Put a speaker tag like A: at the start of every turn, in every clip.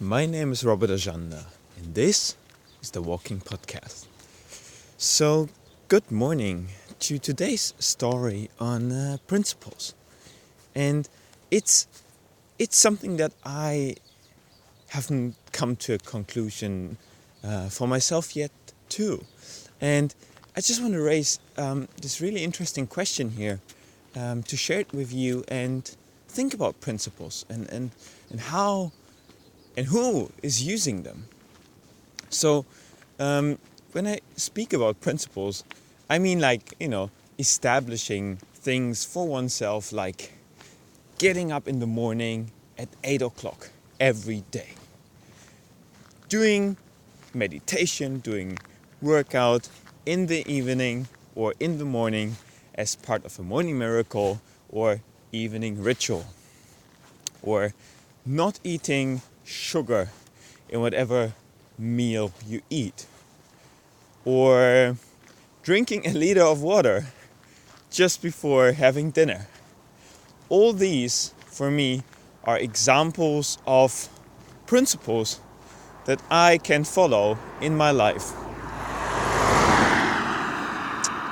A: My name is Robert Ajanda, and this is the Walking Podcast. So, good morning to today's story on principles, and it's something that I haven't come to a conclusion for myself yet, too, and I just want to raise this really interesting question here to share it with you and think about principles and how and who is using them. So, when I speak about principles, I mean establishing things for oneself, like getting up in the morning at 8 o'clock every day, doing meditation, doing workout in the evening or in the morning as part of a morning miracle or evening ritual, or not eating sugar in whatever meal you eat, or drinking a liter of water just before having dinner. All these, for me, are examples of principles that I can follow in my life.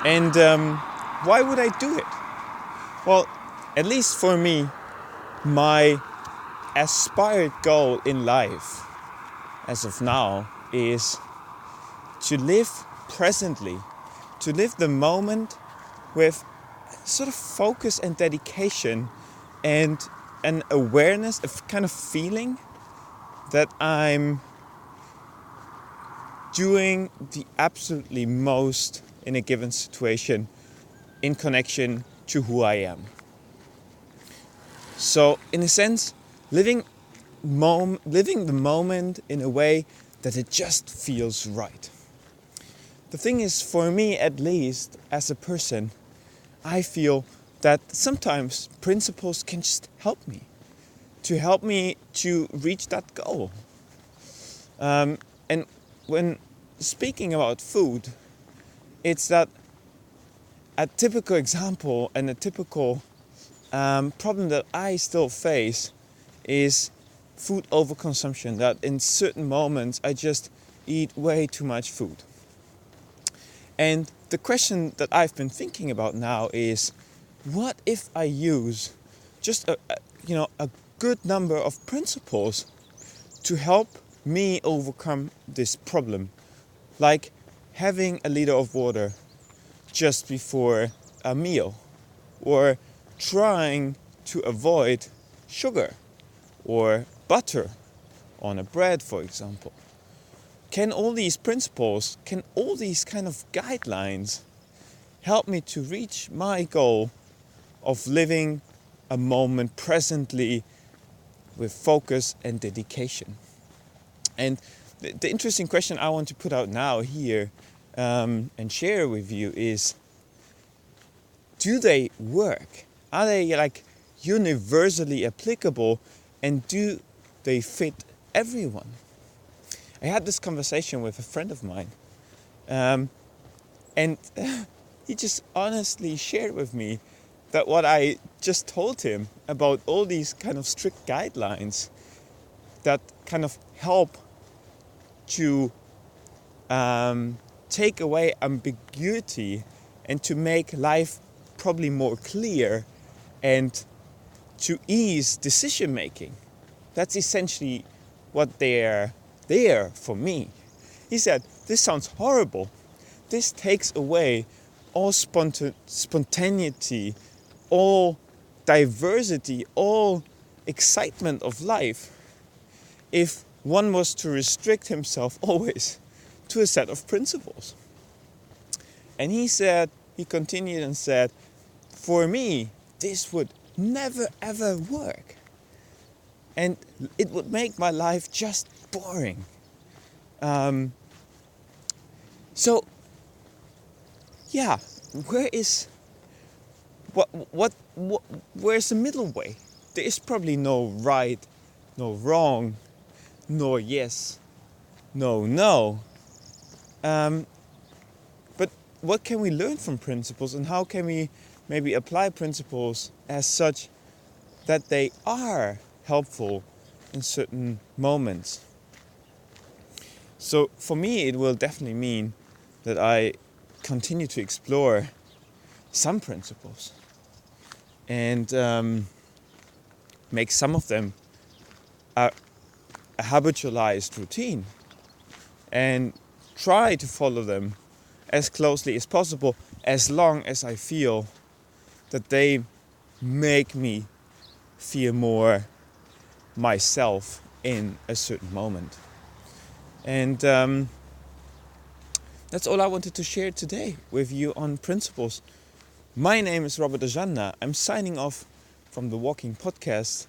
A: And why would I do it? Well, at least for me, my aspired goal in life as of now is to live presently, to live the moment with sort of focus and dedication and an awareness, a kind of feeling that I'm doing the absolutely most in a given situation in connection to who I am. So, in a sense, living the moment in a way that it just feels right. The thing is, for me at least, as a person, I feel that sometimes principles can just help me to reach that goal. And when speaking about food, it's that a typical example and a typical problem that I still face is food overconsumption, that in certain moments I just eat way too much food. And the question that I've been thinking about now is, what if I use just a good number of principles to help me overcome this problem, like having a liter of water just before a meal, or trying to avoid sugar or butter on a bread, for example. Can all these principles, can all these kind of guidelines help me to reach my goal of living a moment presently with focus and dedication? And the interesting question I want to put out now here and share with you is, do they work? Are they like universally applicable, and do they fit everyone? I had this conversation with a friend of mine, and he just honestly shared with me that what I just told him about all these kind of strict guidelines that kind of help to take away ambiguity and to make life probably more clear and to ease decision making. That's essentially what they're there for me. He said, this sounds horrible. This takes away all spontaneity, all diversity, all excitement of life if one was to restrict himself always to a set of principles. And he continued and said, for me, this would never ever work. And it would make my life just boring. So, yeah, where's the middle way? There is probably no right, no wrong, nor yes, no. But what can we learn from principles, and how can we maybe apply principles as such that they are helpful in certain moments. So for me, it will definitely mean that I continue to explore some principles and make some of them a habitualized routine and try to follow them as closely as possible, as long as I feel that they make me feel more myself in a certain moment. And that's all I wanted to share today with you on principles. My name is Robert Ajanna. I'm signing off from the Walking Podcast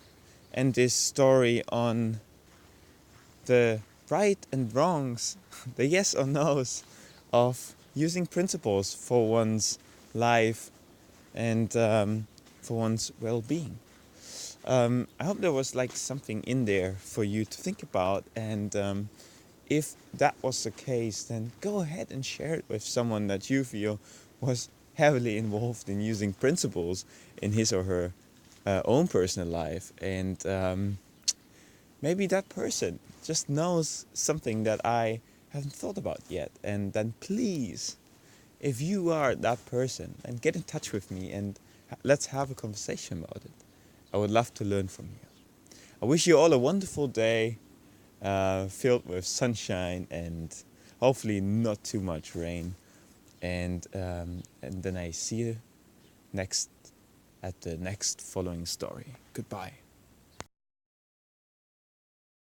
A: and this story on the right and wrongs, the yes or no's of using principles for one's life and for one's well-being. I hope there was like something in there for you to think about, and if that was the case, then go ahead and share it with someone that you feel was heavily involved in using principles in his or her own personal life, and maybe that person just knows something that I haven't thought about yet. And then please, if you are that person, then get in touch with me and let's have a conversation about it. I would love to learn from you. I wish you all a wonderful day filled with sunshine and hopefully not too much rain. And then I see you next at the next following story. Goodbye.